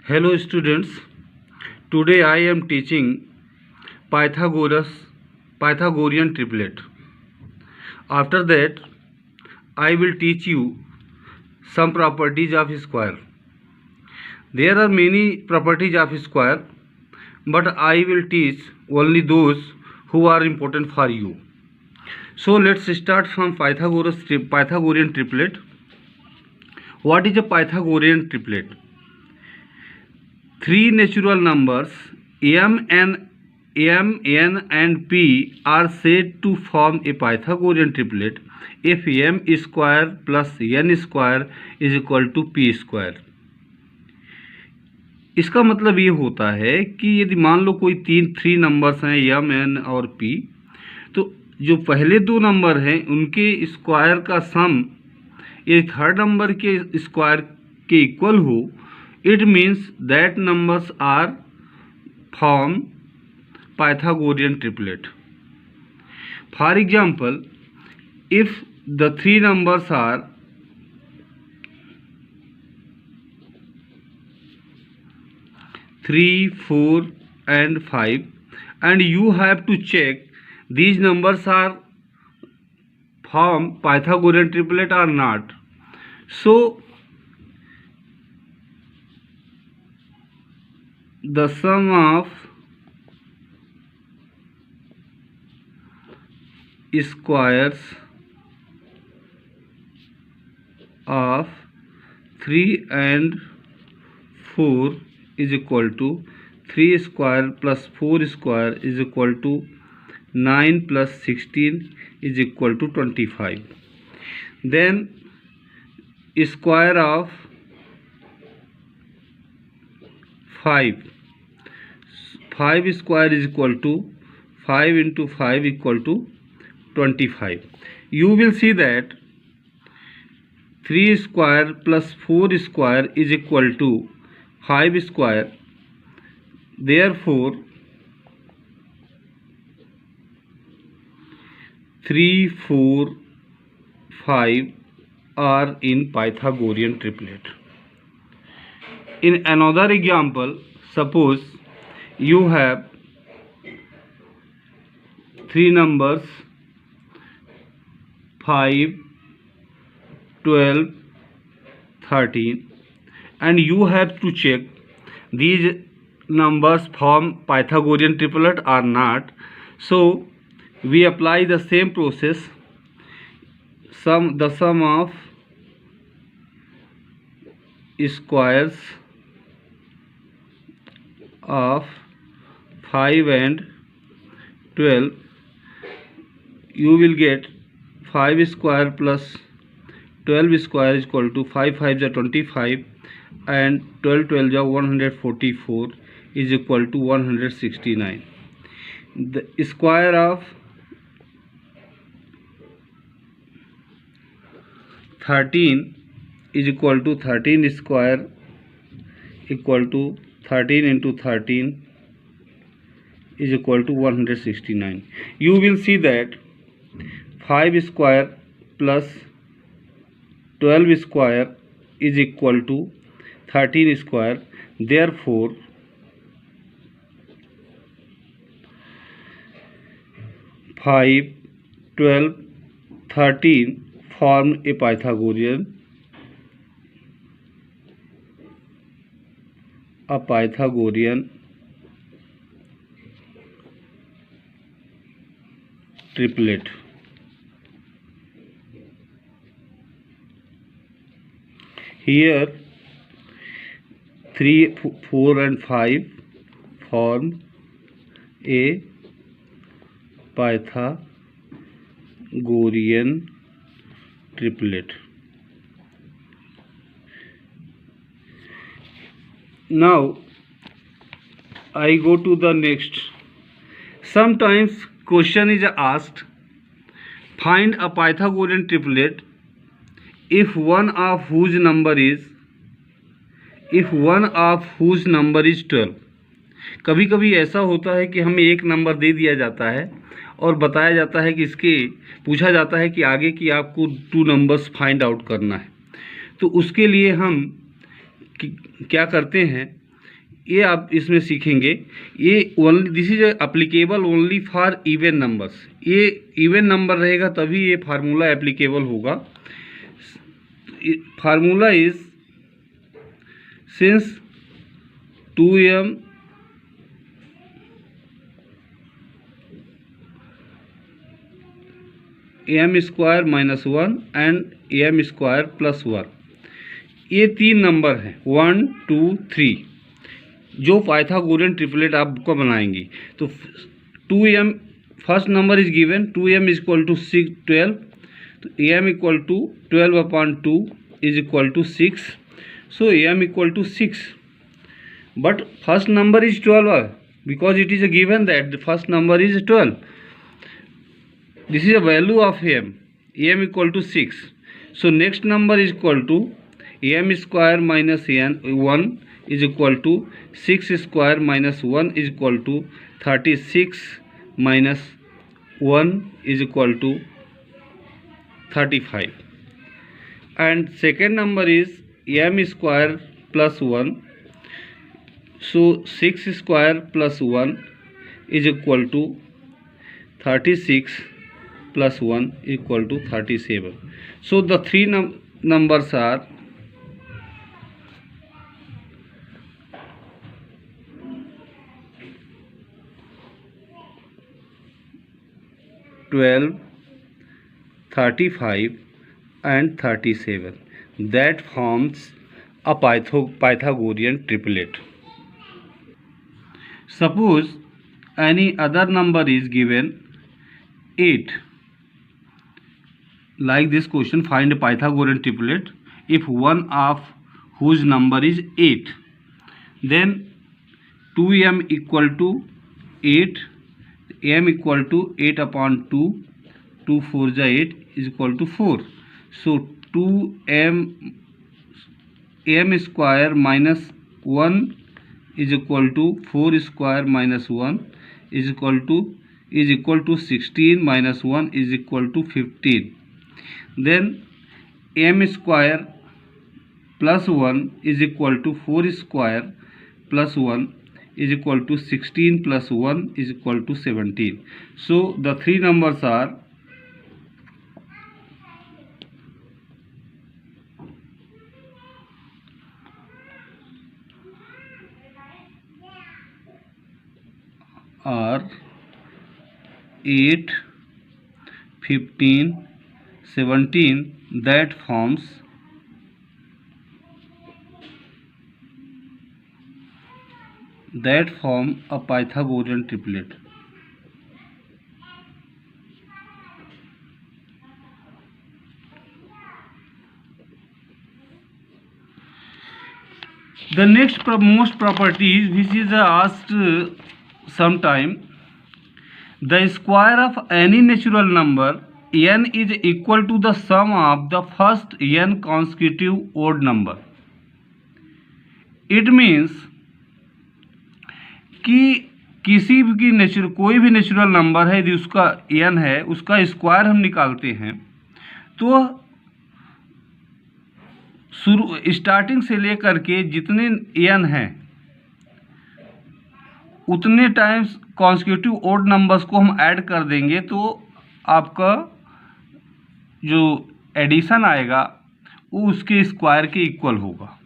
Hello students, today I am teaching Pythagorean triplet. After that, I will teach you some properties of square. There are many properties of square, but I will teach only those who are important for you. So let's start from Pythagorean triplet. What is a Pythagorean triplet? Three natural numbers m, n, and p are said to form a Pythagorean triplet if m square plus n square is equal to p square. इसका मतलब ये होता है कि यदि मान लो कोई three numbers हैं m, n और p, तो जो पहले दो नंबर हैं उनके स्क्वायर का सम यदि थर्ड नंबर के स्क्वायर के इक्वल हो, it means that numbers are form Pythagorean triplet. For example, if the three numbers are 3, 4 and 5 and you have to check these numbers are form Pythagorean triplet or not. So the sum of squares of 3 and 4 is equal to 3 square plus 4 square is equal to 9 plus 16 is equal to 25. Then square of 5 square is equal to 5 into 5 equal to 25. You will see that 3 square plus 4 square is equal to 5 square. Therefore 3, 4, 5 are in Pythagorean triplet. In another example, suppose you have three numbers 5, 12, 13 and you have to check these numbers form Pythagorean triplet or not. So we apply the same process. The sum of squares of 5 and 12, you will get 5 square plus 12 square is equal to 5 5 is 25 and 12 12 is 144 is equal to 169. The square of 13 is equal to 13 square equal to 13 into 13 is equal to 169. You will see that 5 square plus 12 square is equal to 13 square. Therefore 5, 12, 13 form a Pythagorean triplet. Here 3, 4 and 5 form a Pythagorean triplet. Now I go to the next. Sometimes question is asked, find a Pythagorean triplet if one of whose number is 12. कभी कभी ऐसा होता है कि हमें एक number दे दिया जाता है और बताया जाता है कि इसके पूछा जाता है कि आगे की आपको 2 नंबर्स फाइंड आउट करना है। तो उसके लिए हम क्या करते हैं, ये आप इसमें सीखेंगे। ये only this is applicable only for even numbers. ये इवन नंबर रहेगा तभी ये फार्मूला एप्लीकेबल होगा। Formula is since 2m m square minus 1 and m square plus 1, ये तीन नंबर हैं 1 2 3 जो पाइथागोरियन ट्रिपलेट आपको बनाएंगी। तो 2m first number is given 2m is equal to 12, तो m equal to 12/2 is equal to 6, so m equal to 6, but first number is 12 because it is a given that the first number is 12. This is a value of m equal to 6. So next number is equal to m square minus n 1 is equal to 6 square minus 1 is equal to 36 minus 1 is equal to 35. And second number is m square plus 1. So 6 square plus 1 is equal to 36 plus 1 equal to 37. So the three numbers are 12, 35 and 37. That forms a Pythagorean triplet. Suppose any other number is given 8. Like this question, find a Pythagorean triplet if one of whose number is 8. Then 2m equal to 8, m equal to 8/2, 2 4 is 8 is equal to 4. So 2m m square minus 1 is equal to 4 square minus 1 is equal to 16 minus 1 is equal to 15. Then m square plus 1 is equal to 4 square plus 1 is equal to 16 plus 1 is equal to 17. So the three numbers are are 8, 15, 17 that form a Pythagorean triplet. The next most property which is asked sometime, the square of any natural number n is equal to the sum of the first n consecutive odd number. It means कि किसी भी कोई भी natural number है यदि उसका n है, उसका स्क्वायर हम निकालते हैं तो स्टार्टिंग से लेकर के जितने n हैं उतने टाइम्स कॉन्सिक्यूटिव ओड नंबर्स को हम ऐड कर देंगे तो आपका जो एडिशन आएगा वो उसके स्क्वायर के इक्वल होगा।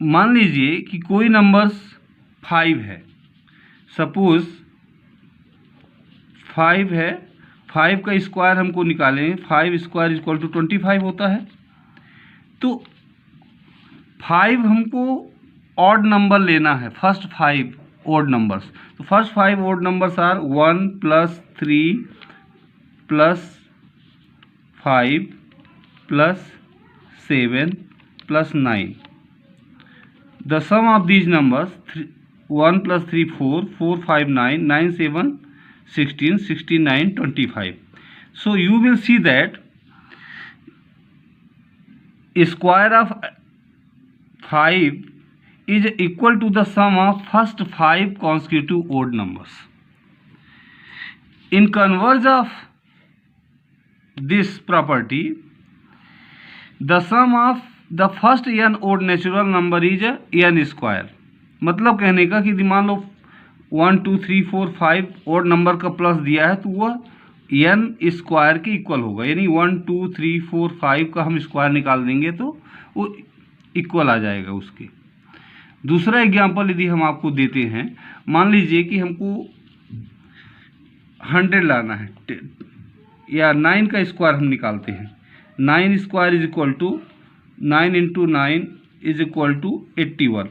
मान लीजिए कि कोई नंबर्स 5 है, सपोज 5 है, 5 का स्क्वायर हमको निकालेंगे, 5 स्क्वायर इक्वल टू 25 होता है। तो 5 हमको ऑड नंबर लेना है, फर्स्ट 5 ऑड नंबर्स। तो first 5 odd numbers are 1 + 3 + 5 + 7 + 9. The sum of these numbers 1 + 3 4, 4 5 9, 9 7 16, 69 25. So you will see that square of 5 is equal to the sum of first 5 consecutive odd numbers. In converse of this property, the sum of the first n odd natural number is n square. मतलब कहने का कि मान लो 1 2 3 4 5 odd number का plus दिया है तो वह n स्क्वायर के इक्वल होगा, यानी 1 2 3 4 5 का हम स्क्वायर निकाल देंगे तो वो इक्वल आ जाएगा उसके। दूसरा एग्जाम्पल यदि हम आपको देते हैं, मान लीजिए कि हमको 100 लाना है या 9 का स्क्वायर हम निकालते हैं। 9 square is equal to 9 into 9 is equal to 81।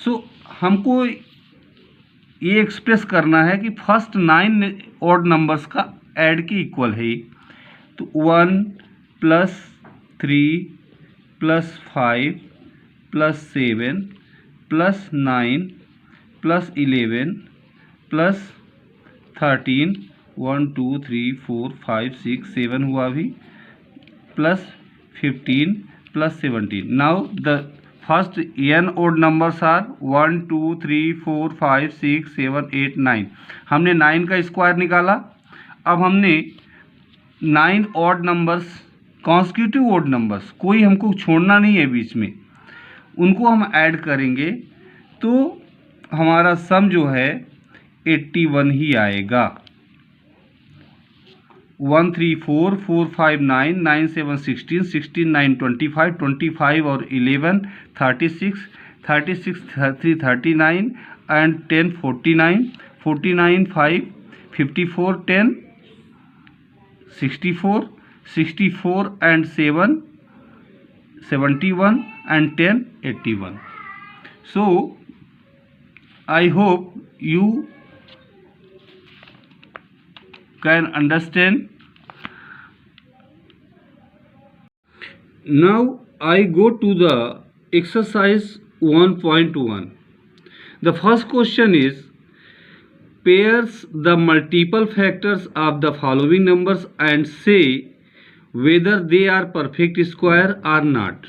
So हमको ये एक्सप्रेस करना है कि फर्स्ट 9 ऑड नंबर्स का ऐड के इक्वल है ये। तो 1 plus 3 plus 5 plus 7 plus 9 plus 11 plus 13 1 2 3 4 5 6 7 हुआ अभी, plus 15 plus 17। Now the first n odd numbers are 1 2 3 4 5 6 7 8 9। हमने 9 का स्क्वायर निकाला। अब हमने 9 odd numbers, constitutive odd numbers, कोई हमको छोड़ना नहीं है बीच में, उनको हम ऐड करेंगे तो हमारा सम जो है 81 ही आएगा। 1 3 4 4 5 9 9 7 16 16 9 25 25 और 11 36 36 3 39 and 10 49 49 5 54 10 64 64 and 7 71 and 10 81। So I hope you can understand. Now I go to the exercise 1.1. The first question is pairs the multiple factors of the following numbers and say whether they are perfect square or not.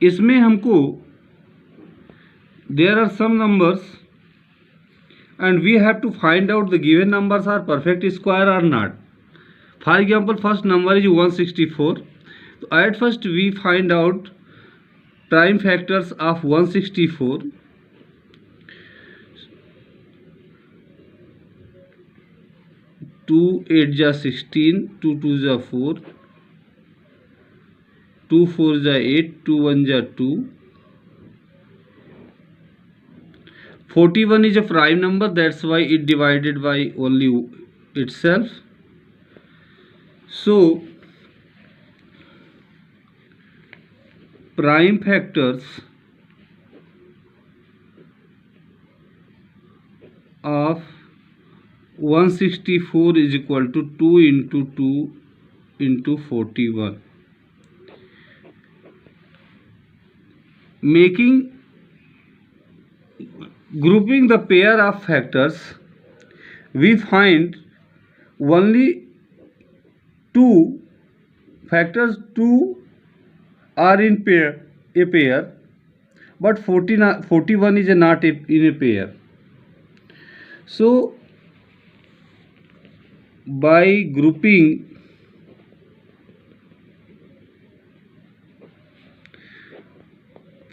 इसमें हमको there are some numbers and we have to find out the given numbers are perfect square or not. For example, first number is 164. So at first we find out prime factors of 164. 2 8 जा 16, 2 2 जा 4, 2 4 जा 8, 2 1 जा 2। 41 is a prime number, that's why it divided by only itself. So prime factors of 164 is equal to 2 into 2 into 41, making grouping the pair of factors we find only two factors, 2 are in a pair, but 41 is not in a pair. So by grouping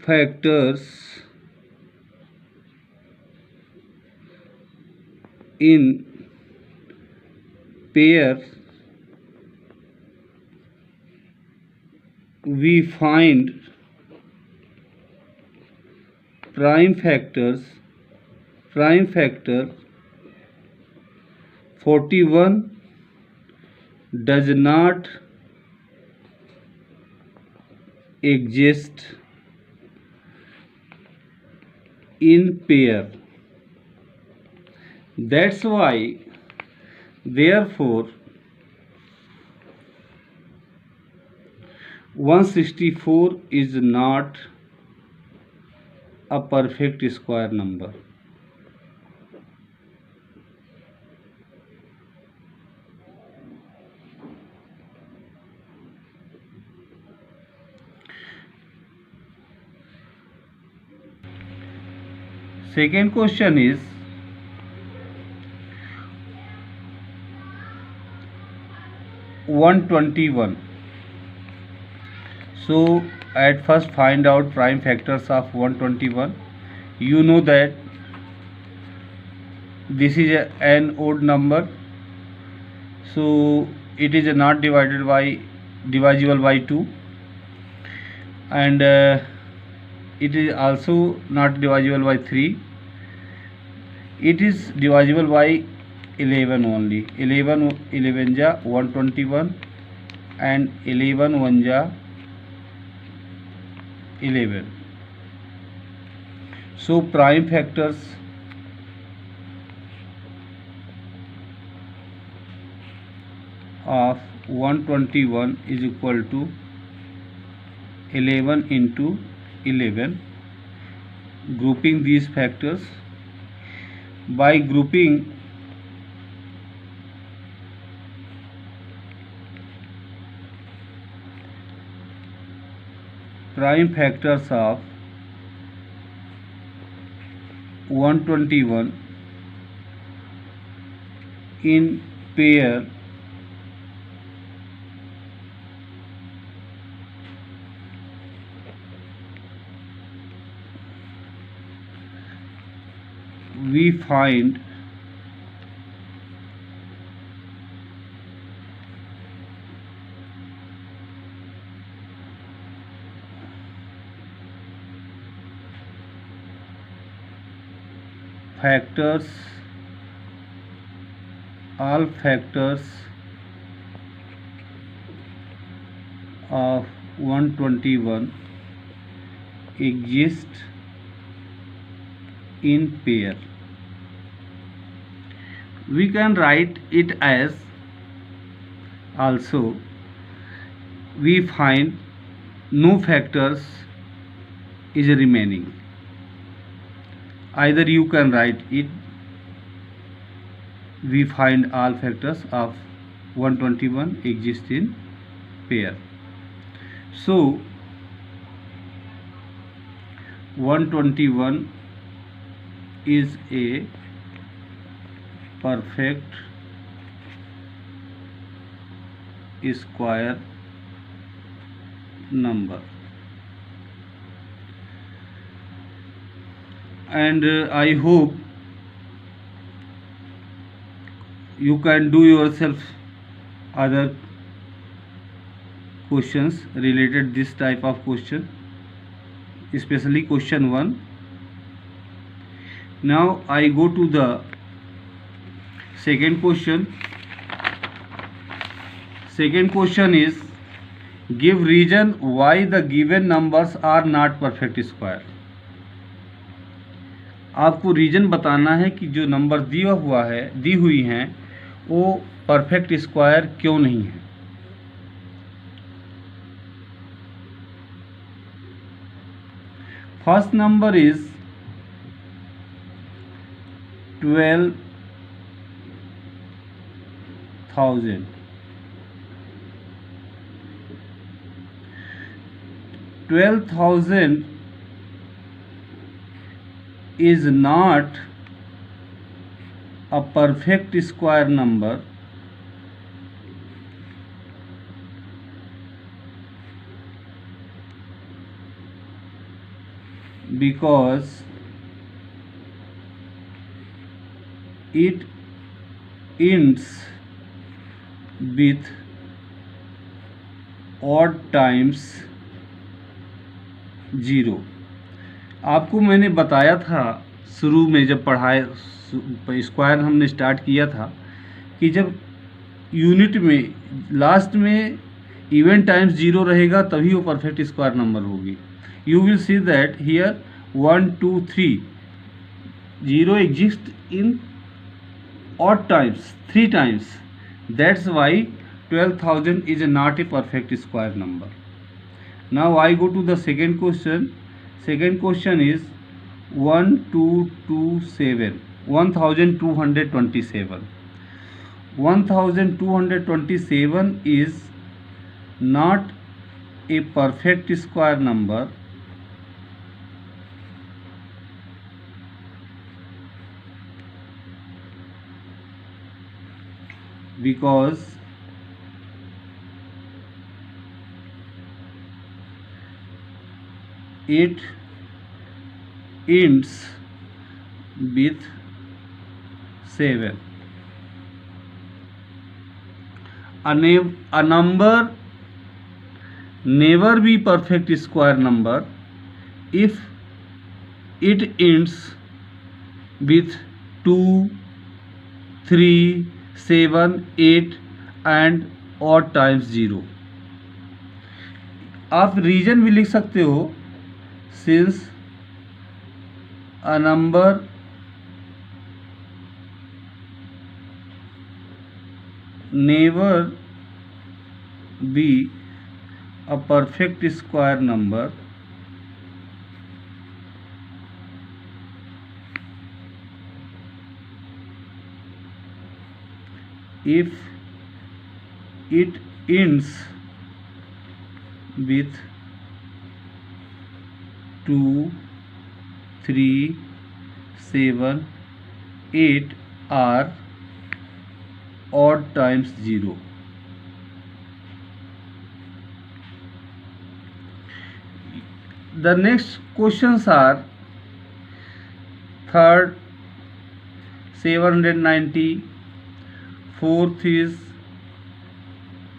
factors in pair we find prime factor 41 does not exist in pair. That's why therefore 164 is not a perfect square number. Second question is (121). So at first find out prime factors of 121. You know that this is an odd number, so it is not divisible by 2, and it is also not divisible by 3. It is divisible by 11 only. 11 ja 121 and 11 1 ja 11. So prime factors of 121 is equal to 11 into 11. Grouping these factors, by grouping prime factors of 121 in pair, we find all factors of 121 exist in pair. We can write it as, also we find no factors is remaining. Either you can write it, we find all factors of 121 exist in pair. So 121 is a perfect square number, and I hope you can do yourself other questions related this type of question, especially question 1. Now I go to the second question. Second question is, give reason why the given numbers are not perfect square. आपको reason बताना है कि जो number दी हुई हैं वो perfect square क्यों नहीं है. First number is 12,000. 12,000 is not a perfect square number because it ends with odd times 0. आपको मैंने बताया था शुरू में जब स्क्वायर हमने स्टार्ट किया था कि जब यूनिट में लास्ट में इवन टाइम्स 0 रहेगा तभी वो परफेक्ट स्क्वायर नंबर होगी. You will see that here 1 2 3 0 exist in odd times 3 times. That's why 12,000 is not a perfect square number. Now I go to the second question. Second question is 1227. 1227. 1227 is not a perfect square number because it ends with 7. A number never be perfect square number if it ends with 2, 3, 7, 8 and odd times 0. आप reason भी लिख सकते हो, since a number never be a perfect square number if it ends with 2, 3, 7, 8 are odd times 0. The next questions are third 790, fourth is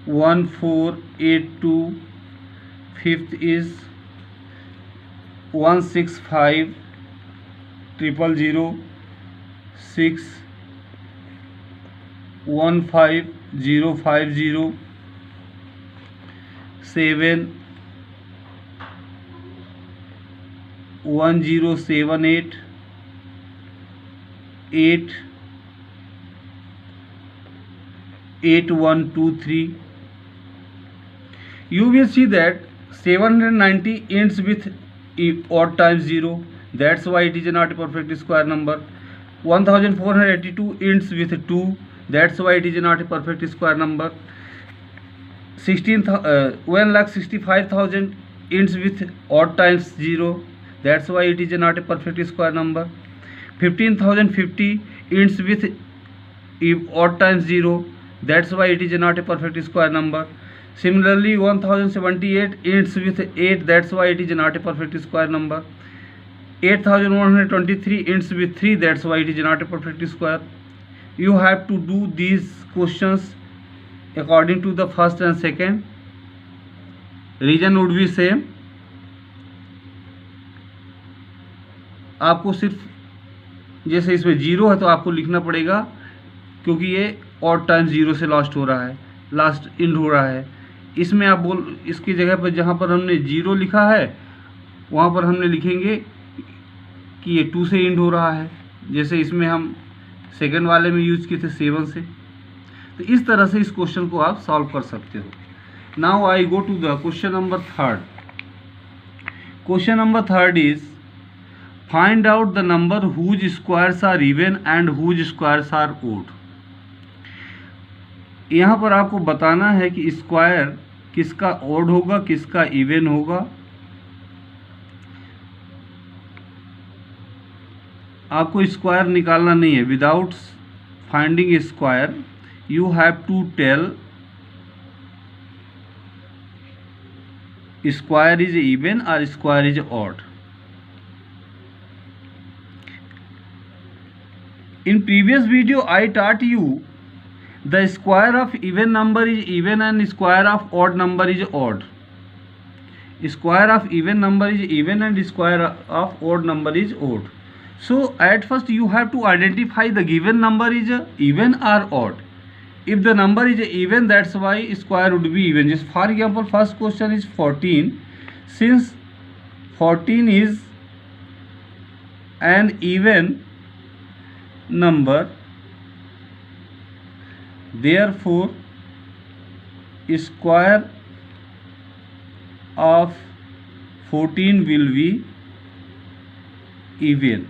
1482, fifth is 165 000, 6 15050, 7 1078, 8 8123. You will see that 790 ends with odd times 0, that's why it is not a perfect square number. 1482 ends with 2, that's why it is not a perfect square number. 1,65,000 ends with odd times 0, that's why it is not a perfect square number. 15,050 ends with odd times 0, that's why it is not a perfect square number. Similarly 1078 ends with 8, that's why it is not a perfect square number. 8123 ends with 3, that's why it is not a perfect square. You have to do these questions according to the first and second. Reason would be same. आपको सिर्फ जैसे इसमें 0 है तो आपको लिखना पड़ेगा, क्योंकि ये ऑड टाइम 0 से लास्ट हो रहा है, लास्ट इंड हो रहा है. इसमें आप इसकी जगह पर जहाँ पर हमने 0 लिखा है वहाँ पर हमने लिखेंगे कि ये 2 से इंड हो रहा है, जैसे इसमें हम सेकंड वाले में यूज किए थे 7 से. तो इस तरह से इस क्वेश्चन को आप सॉल्व कर सकते हो. Now I go to the question number third. Question number third is find out the number whose squares are even and whose squares are odd. यहाँ पर आपको बताना है कि स्क्वायर किसका ओड होगा, किसका इवन होगा. आपको स्क्वायर निकालना नहीं है. Without finding square you have to tell square is even और square is odd. In previous video I taught you the square of even number is even and square of odd number is odd. Square of even number is even and square of odd number is odd. So at first you have to identify the given number is even or odd. If the number is even, that's why square would be even. Just for example, first question is 14. Since 14 is an even number, therefore square of 14 will be even.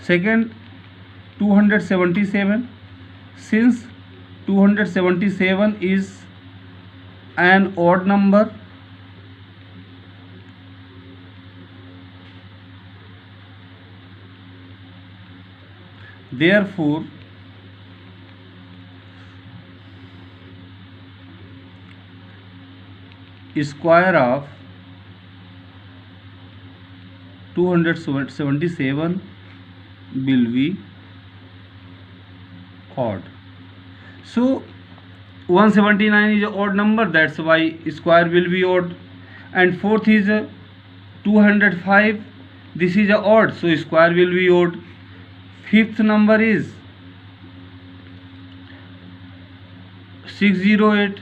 Second, 277. Since 277 is an odd number, therefore square of 277 will be odd. So 179 is an odd number, that's why square will be odd. And fourth is 205, this is a odd, so square will be odd. Fifth number is 608.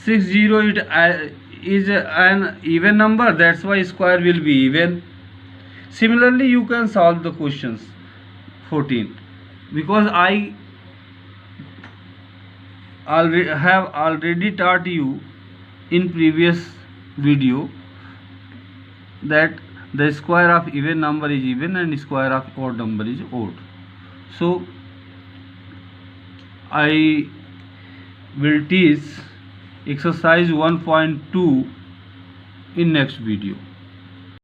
608 is an even number, that's why square will be even. Similarly, you can solve the questions 14, because I have already taught you in previous video that the square of even number is even and square of odd number is odd. So I will teach exercise 1.2 in next video.